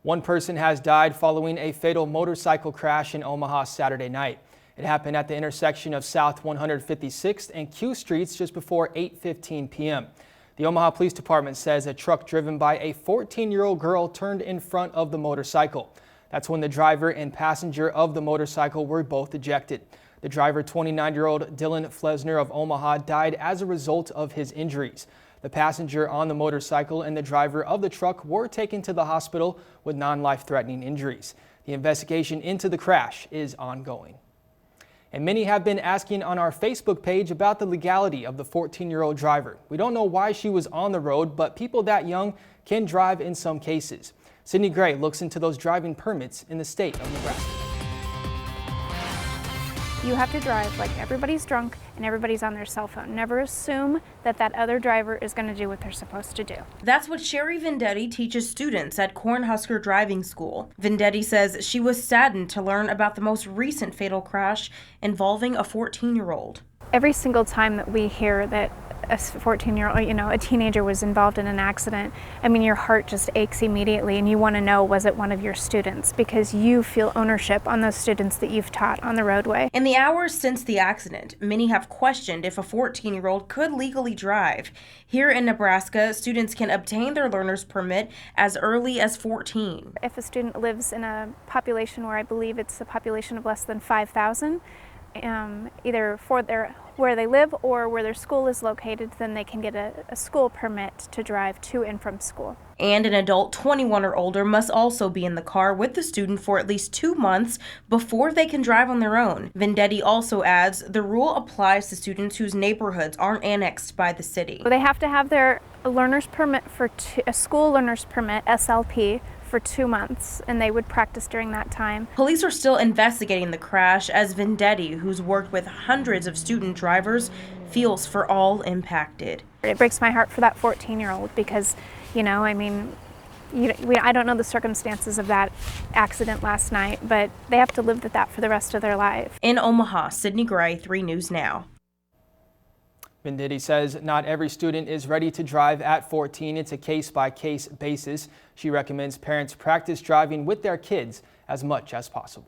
One person has died following a fatal motorcycle crash in Omaha Saturday night. It happened at the intersection of South 156th and Q Streets just before 8:15 p.m. The Omaha Police Department says a truck driven by a 14-year-old girl turned in front of the motorcycle. That's when the driver and passenger of the motorcycle were both ejected. The driver, 29-year-old Dylan Flesner of Omaha, died as a result of his injuries. The passenger on the motorcycle and the driver of the truck were taken to the hospital with non-life-threatening injuries. The investigation into the crash is ongoing. And many have been asking on our Facebook page about the legality of the 14-year-old driver. We don't know why she was on the road, but people that young can drive in some cases. Sydney Gray looks into those driving permits in the state of Nebraska. You have to drive like everybody's drunk and everybody's on their cell phone. Never assume that that other driver is going to do what they're supposed to do. That's what Sherry Vendetti teaches students at Cornhusker Driving School. Vendetti says she was saddened to learn about the most recent fatal crash involving a 14-year-old. Every single time that we hear that a 14-year-old, a teenager was involved in an accident, I mean, your heart just aches immediately and you want to know, was it one of your students? Because you feel ownership on those students that you've taught on the roadway. In the hours since the accident, many have questioned if a 14-year-old could legally drive. Here in Nebraska, students can obtain their learner's permit as early as 14. If a student lives in a population where I believe it's a population of less than 5,000, either for where they live or where their school is located, then they can get a school permit to drive to and from school. And an adult 21 or older must also be in the car with the student for at least 2 months before they can drive on their own. Vendetti also adds the rule applies to students whose neighborhoods aren't annexed by the city. They have to have their learner's permit for a school learner's permit, SLP, for 2 months, and they would practice during that time. Police are still investigating the crash as Vendetti, who's worked with hundreds of student drivers, feels for all impacted. It breaks my heart for that 14-year-old because, I don't know the circumstances of that accident last night, but they have to live with that for the rest of their life. In Omaha, Sydney Gray, 3 News Now. Vendetti says not every student is ready to drive at 14. It's a case-by-case basis. She recommends parents practice driving with their kids as much as possible.